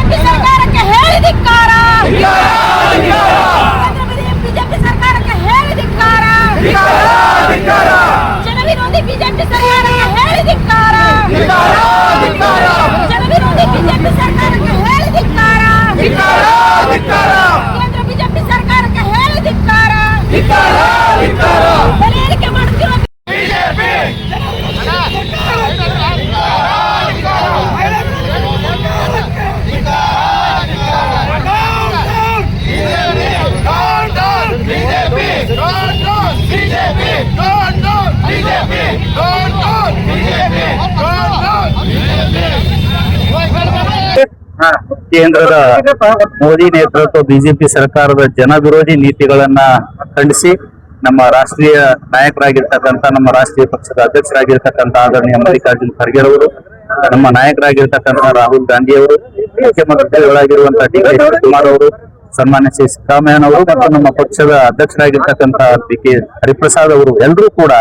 BJP ಸರ್ಕಾರಕ್ಕೆ ಹೇಳಿದಿಕ್ಕಾರ, BJP ಸರ್ಕಾರಕ್ಕೆ ಹೇಳಿದಿಕ್ಕಾರ, ಜನವಿರೋಧಿ BJP ಸರ್ಕಾರಕ್ಕೆ ಹೇಳಿದಿಕ್ಕಾರ, ಜನವಿರೋಧಿ ಬಿಜೆಪಿ ಸರ್ಕಾರಕ್ಕೆ ಹೇಳಿದಿಕ್ಕಾರ, ಕೇಂದ್ರ ಬಿಜೆಪಿ ಸರ್ಕಾರಕ್ಕೆ ಹೇಳಿದಿಕ್ಕಾರ, ಬೆಲೆ ಏರಿಕೆ ಮಾಡುತ್ತಿರುವ ಕೇಂದ್ರದ ಮೋದಿ ನೇತೃತ್ವ ಬಿಜೆಪಿ ಸರ್ಕಾರದ ಜನ ವಿರೋಧಿ ನೀತಿಗಳನ್ನ ಖಂಡಿಸಿ ನಮ್ಮ ರಾಷ್ಟ್ರೀಯ ನಾಯಕರಾಗಿರ್ತಕ್ಕಂಥ ನಮ್ಮ ರಾಷ್ಟ್ರೀಯ ಪಕ್ಷದ ಅಧ್ಯಕ್ಷರಾಗಿರ್ತಕ್ಕಂಥ ಆದರಣೀಯ ಮಲ್ಲಿಕಾರ್ಜುನ್ ಖರ್ಗೆ ಅವರು, ನಮ್ಮ ನಾಯಕರಾಗಿರ್ತಕ್ಕಂಥ ರಾಹುಲ್ ಗಾಂಧಿ ಅವರು, ಮುಖ್ಯಮಂತ್ರಿಗಳಾಗಿರುವಂತಹ ಡಿ ಕೆ ಶಿವಕುಮಾರ್ ಅವರು, ಸನ್ಮಾನ್ಯ ಶ್ರೀ ಸಿದ್ದರಾಮಯ್ಯನವರು ಮತ್ತು ನಮ್ಮ ಪಕ್ಷದ ಅಧ್ಯಕ್ಷರಾಗಿರ್ತಕ್ಕಂಥ ಬಿ ಕೆ ಹರಿಪ್ರಸಾದ್ ಅವರು ಎಲ್ಲರೂ ಕೂಡ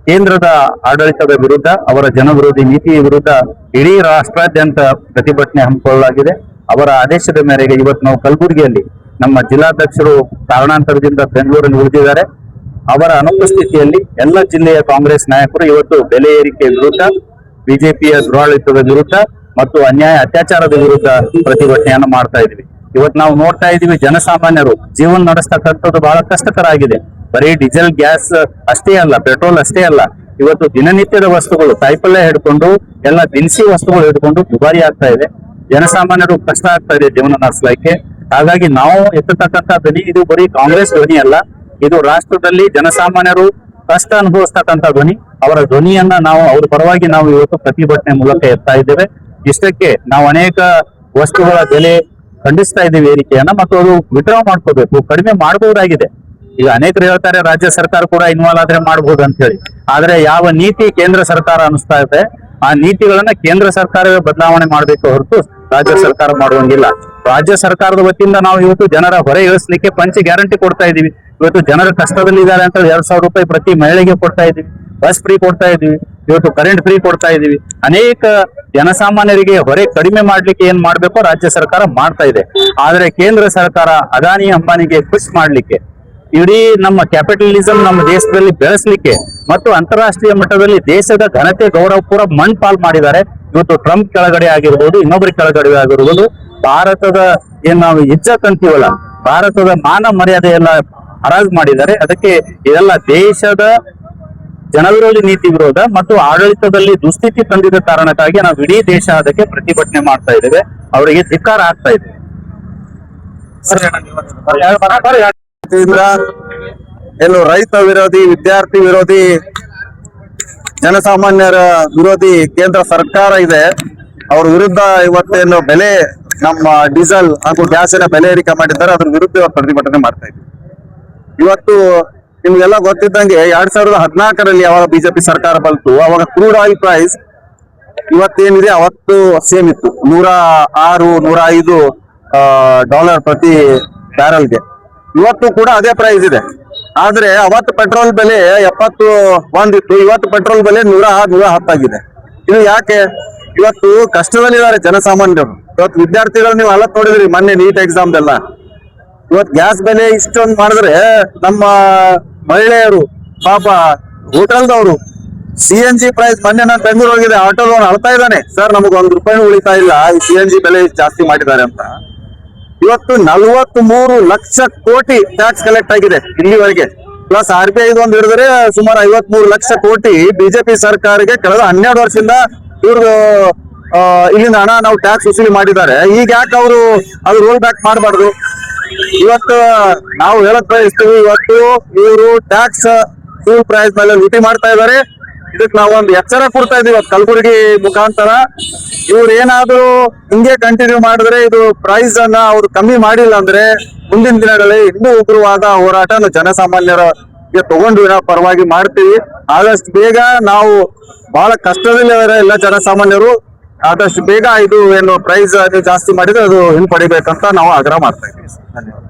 ಕೇಂದ್ರದ ಆಡಳಿತದ ವಿರುದ್ಧ, ಅವರ ಜನ ವಿರೋಧಿ ನೀತಿಯ ವಿರುದ್ಧ ಇಡೀ ರಾಷ್ಟ್ರಾದ್ಯಂತ ಪ್ರತಿಭಟನೆ ಹಮ್ಮಿಕೊಳ್ಳಲಾಗಿದೆ. ಅವರ ಆದೇಶದ ಮೇರೆಗೆ ಇವತ್ತು ನಾವು ಕಲಬುರಗಿಯಲ್ಲಿ ನಮ್ಮ ಜಿಲ್ಲಾಧ್ಯಕ್ಷರು ಕಾರಣಾಂತರದಿಂದ ಬೆಂಗಳೂರಲ್ಲಿ ಉಳಿದಿದ್ದಾರೆ. ಅವರ ಅನುಪಸ್ಥಿತಿಯಲ್ಲಿ ಎಲ್ಲ ಜಿಲ್ಲೆಯ ಕಾಂಗ್ರೆಸ್ ನಾಯಕರು ಇವತ್ತು ಬೆಲೆ ಏರಿಕೆ ವಿರುದ್ಧ, ಬಿಜೆಪಿಯ ದುರಾಡಳಿತದ ವಿರುದ್ಧ ಮತ್ತು ಅನ್ಯಾಯ ಅತ್ಯಾಚಾರದ ವಿರುದ್ಧ ಪ್ರತಿಭಟನೆಯನ್ನು ಮಾಡ್ತಾ ಇದ್ವಿ. ಇವತ್ತು ನಾವು ನೋಡ್ತಾ ಇದೀವಿ, ಜನಸಾಮಾನ್ಯರು ಜೀವನ ನಡೆಸ್ತಕ್ಕಂಥದ್ದು ಬಹಳ ಕಷ್ಟಕರ ಆಗಿದೆ. ಬರೀ ಡೀಸೆಲ್ ಗ್ಯಾಸ್ ಅಷ್ಟೇ ಅಲ್ಲ, ಪೆಟ್ರೋಲ್ ಅಷ್ಟೇ ಅಲ್ಲ, ಇವತ್ತು ದಿನನಿತ್ಯದ ವಸ್ತುಗಳು ಕಾಯಿಪಲ್ಯ ಹಿಡ್ಕೊಂಡು ಎಲ್ಲ ದಿನಸಿ ವಸ್ತುಗಳು ಹಿಡ್ಕೊಂಡು ದುಬಾರಿ ಆಗ್ತಾ ಇದೆ. ಜನಸಾಮಾನ್ಯರು ಕಷ್ಟ ಆಗ್ತಾ ಇದೆ ಜೀವನ ನಡೆಸಲಿಕ್ಕೆ. ಹಾಗಾಗಿ ನಾವು ಎತ್ತತಕ್ಕಂಥ ಧ್ವನಿ ಇದು ಬರೀ ಕಾಂಗ್ರೆಸ್ ಧ್ವನಿ ಅಲ್ಲ, ಇದು ರಾಷ್ಟ್ರದಲ್ಲಿ ಜನಸಾಮಾನ್ಯರು ಕಷ್ಟ ಅನುಭವಿಸ್ತಕ್ಕಂಥ ಧ್ವನಿ. ಅವರ ಧ್ವನಿಯನ್ನ ನಾವು ಅವ್ರ ಪರವಾಗಿ ನಾವು ಇವತ್ತು ಪ್ರತಿಭಟನೆ ಮೂಲಕ ಎತ್ತಾ ಇದ್ದೇವೆ. ಇಷ್ಟಕ್ಕೆ ನಾವು ಅನೇಕ ವಸ್ತುಗಳ ಬೆಲೆ ಖಂಡಿಸ್ತಾ ಇದ್ದೀವಿ ಏರಿಕೆಯನ್ನ, ಮತ್ತು ಅದು ವಿಡ್ರಾ ಮಾಡ್ಕೋಬೇಕು, ಕಡಿಮೆ ಮಾಡಬಹುದಾಗಿದೆ. ಈಗ ಅನೇಕರು ಹೇಳ್ತಾರೆ ರಾಜ್ಯ ಸರ್ಕಾರ ಕೂಡ ಇನ್ವಾಲ್ವ್ ಆದ್ರೆ ಮಾಡಬಹುದು ಅಂತ ಹೇಳಿ. ಆದ್ರೆ ಯಾವ ನೀತಿ ಕೇಂದ್ರ ಸರ್ಕಾರ ಅನಿಸ್ತಾ ಇದೆ ಆ ನೀತಿಗಳನ್ನ ಕೇಂದ್ರ ಸರ್ಕಾರವೇ ಬದಲಾವಣೆ ಮಾಡಬೇಕು ಹೊರತು ರಾಜ್ಯ ಸರ್ಕಾರ ಮಾಡುವಂಗಿಲ್ಲ. ರಾಜ್ಯ ಸರ್ಕಾರದ ವತಿಯಿಂದ ನಾವು ಇವತ್ತು ಜನರ ಹೊರೆ ಇಳಿಸ್ಲಿಕ್ಕೆ ಪಂಚ ಗ್ಯಾರಂಟಿ ಕೊಡ್ತಾ ಇದೀವಿ. ಇವತ್ತು ಜನರ ಕಷ್ಟದಲ್ಲಿ ಇದ್ದಾರೆ ಅಂತ 2,000 ರೂಪಾಯಿ ಪ್ರತಿ ಮಹಿಳೆಗೆ ಕೊಡ್ತಾ ಇದೀವಿ, ಬಸ್ ಫ್ರೀ ಕೊಡ್ತಾ ಇದೀವಿ, ಇವತ್ತು ಕರೆಂಟ್ ಫ್ರೀ ಕೊಡ್ತಾ ಇದೀವಿ. ಅನೇಕ ಜನಸಾಮಾನ್ಯರಿಗೆ ಹೊರೆ ಕಡಿಮೆ ಮಾಡ್ಲಿಕ್ಕೆ ಏನ್ ಮಾಡ್ಬೇಕೋ ರಾಜ್ಯ ಸರ್ಕಾರ ಮಾಡ್ತಾ ಇದೆ. ಆದ್ರೆ ಕೇಂದ್ರ ಸರ್ಕಾರ ಅದಾನಿ ಅಂಬಾನಿಗೆ ಖುಷಿ ಮಾಡ್ಲಿಕ್ಕೆ, ಇಡೀ ನಮ್ಮ ಕ್ಯಾಪಿಟಲಿಸಂ ನಮ್ಮ ದೇಶದಲ್ಲಿ ಬೆಳೆಸಲಿಕ್ಕೆ ಮತ್ತು ಅಂತಾರಾಷ್ಟ್ರೀಯ ಮಟ್ಟದಲ್ಲಿ ದೇಶದ ಘನತೆ ಗೌರವ ಪೂರ ಮಣ್ ಪಾಲ್ ಮಾಡಿದ್ದಾರೆ. ಇವತ್ತು ಟ್ರಂಪ್ ಕೆಳಗಡೆ ಆಗಿರ್ಬೋದು, ಇನ್ನೊಬ್ಬರ ಕೆಳಗಡೆ ಆಗಿರ್ಬೋದು, ಭಾರತದ ಏನ್ ನಾವು ಇಜ್ಜತ್ ಅಂತೀವಲ್ಲ, ಭಾರತದ ಮಾನ ಮರ್ಯಾದೆ ಎಲ್ಲ ಹರಾಜು ಮಾಡಿದ್ದಾರೆ. ಅದಕ್ಕೆ ಇದೆಲ್ಲ ದೇಶದ ಜನವಿರೋಧಿ ನೀತಿ ವಿರೋಧ ಮತ್ತು ಆಡಳಿತದಲ್ಲಿ ದುಸ್ಥಿತಿ ತಂದಿದ ಕಾರಣಕ್ಕಾಗಿ ನಾವು ಇಡೀ ದೇಶ ಅದಕ್ಕೆ ಪ್ರತಿಭಟನೆ ಮಾಡ್ತಾ ಇದ್ದೇವೆ, ಅವರಿಗೆ ಧಿಕ್ಕಾರ ಆಗ್ತಾ ಇದೆ. ಏನು ರೈತ ವಿರೋಧಿ, ವಿದ್ಯಾರ್ಥಿ ವಿರೋಧಿ, ಜನಸಾಮಾನ್ಯರ ವಿರೋಧಿ ಕೇಂದ್ರ ಸರ್ಕಾರ ಇದೆ. ಅವ್ರ ವಿರುದ್ಧ ಇವತ್ತೇನು ಬೆಲೆ, ನಮ್ಮ ಡೀಸೆಲ್ ಹಾಗೂ ಗ್ಯಾಸಿನ ಬೆಲೆ ಏರಿಕೆ ಮಾಡಿದ್ದಾರೆ, ಅದ್ರ ವಿರುದ್ಧ ಪ್ರತಿಭಟನೆ ಮಾಡ್ತಾ ಇದ್ದೀವಿ. ಇವತ್ತು ನಿಮ್ಗೆಲ್ಲ ಗೊತ್ತಿದ್ದಂಗೆ 2014ರಲ್ಲಿ ಯಾವಾಗ ಬಿಜೆಪಿ ಸರ್ಕಾರ ಬಂತು, ಅವಾಗ ಕ್ರೂಡ್ ಆಯಿಲ್ ಪ್ರೈಸ್ ಇವತ್ತೇನಿದೆ ಅವತ್ತು ಸೇಮ್ ಇತ್ತು, $106-105 ಪ್ರತಿ ಬ್ಯಾರಲ್ಗೆ. ಇವತ್ತು ಕೂಡ ಅದೇ ಪ್ರೈಸ್ ಇದೆ. ಆದ್ರೆ ಅವತ್ತು ಪೆಟ್ರೋಲ್ ಬೆಲೆ 71 ಇತ್ತು, ಇವತ್ತು ಪೆಟ್ರೋಲ್ ಬೆಲೆ 110 ಆಗಿದೆ. ಇದು ಯಾಕೆ? ಇವತ್ತು ಕಷ್ಟದಲ್ಲಿದ್ದಾರೆ ಜನಸಾಮಾನ್ಯರು. ಇವತ್ತು ವಿದ್ಯಾರ್ಥಿಗಳು ನೀವು ಎಲ್ಲ ನೋಡಿದ್ರಿ ಮೊನ್ನೆ ನೀಟ್ ಎಕ್ಸಾಮ್ದೆಲ್ಲ. ಇವತ್ತು ಗ್ಯಾಸ್ ಬೆಲೆ ಇಷ್ಟೊಂದು ಮಾಡಿದ್ರೆ ನಮ್ಮ ಮಹಿಳೆಯರು ಪಾಪ, ಹೋಟೆಲ್ದವರು CNG ಪ್ರೈಸ್, ಮೊನ್ನೆ ನಾನು ಬೆಂಗಳೂರು ಹೋಗಿದೆ, ಆಟೋದವನು ಅಳ್ತಾ ಇದ್ದಾನೆ, ಸರ್ ನಮಗ್ ₹1 ಉಳಿತಾ ಇಲ್ಲ, ಈ CNG ಬೆಲೆ ಜಾಸ್ತಿ ಮಾಡಿದ್ದಾರೆ ಅಂತ. ಇವತ್ತು 43 ಲಕ್ಷ ಕೋಟಿ ಟ್ಯಾಕ್ಸ್ ಕಲೆಕ್ಟ್ ಆಗಿದೆ ಇಲ್ಲಿವರೆಗೆ. ಪ್ಲಸ್ RBI ಒಂದು ಹಿಡಿದ್ರೆ ಸುಮಾರು 53 ಲಕ್ಷ ಕೋಟಿ ಬಿಜೆಪಿ ಸರ್ಕಾರಕ್ಕೆ ಕಳೆದ 12 ವರ್ಷದಿಂದ ಇವ್ರು ಇಲ್ಲಿಂದ ಹಣ ನಾವು ಟ್ಯಾಕ್ಸ್ ವಸೂಲಿ ಮಾಡಿದ್ದಾರೆ. ಈಗ ಯಾಕೆ ಅವರು ಅದು ರೋಲ್ ಬ್ಯಾಕ್ ಮಾಡಬಾರ್ದು? ಇವತ್ತು ನಾವು ಹೇಳಕ್ ಬಯಸ್ತೀವಿ, ಇವತ್ತು ಇವರು ಟ್ಯಾಕ್ಸ್ ಫ್ಯೂಲ್ ಪ್ರೈಸ್ ಮೇಲೆ ಲೂಟಿ ಮಾಡ್ತಾ ಇದ್ದಾರೆ. ಇದಕ್ಕೆ ನಾವೊಂದು ಎಚ್ಚರ ಕೊಡ್ತಾ ಇದೀವಿ ಕಲಬುರಗಿ ಮುಖಾಂತರ. ಇವ್ರು ಏನಾದ್ರು ಹಿಂಗೆ ಕಂಟಿನ್ಯೂ ಮಾಡಿದ್ರೆ, ಇದು ಪ್ರೈಸ್ ಅನ್ನ ಅವ್ರು ಕಮ್ಮಿ ಮಾಡಿಲ್ಲ ಅಂದ್ರೆ ಮುಂದಿನ ದಿನಗಳಲ್ಲಿ ಇನ್ನೂ ಉಗ್ರವಾದ ಹೋರಾಟ ಜನಸಾಮಾನ್ಯರಿಗೆ ತಗೊಂಡು ಪರವಾಗಿ ಮಾಡ್ತೀವಿ. ಆದಷ್ಟು ಬೇಗ ನಾವು ಬಹಳ ಕಷ್ಟದಲ್ಲಿ ಎಲ್ಲ ಜನಸಾಮಾನ್ಯರು, ಆದಷ್ಟು ಬೇಗ ಇದು ಏನು ಪ್ರೈಸ್ ಜಾಸ್ತಿ ಮಾಡಿದ್ರೆ ಅದು ಹಿಂಪಡಿಬೇಕಂತ ನಾವು ಆಗ್ರಹ ಮಾಡ್ತಾ ಇದ್ದೀವಿ. ಧನ್ಯವಾದ.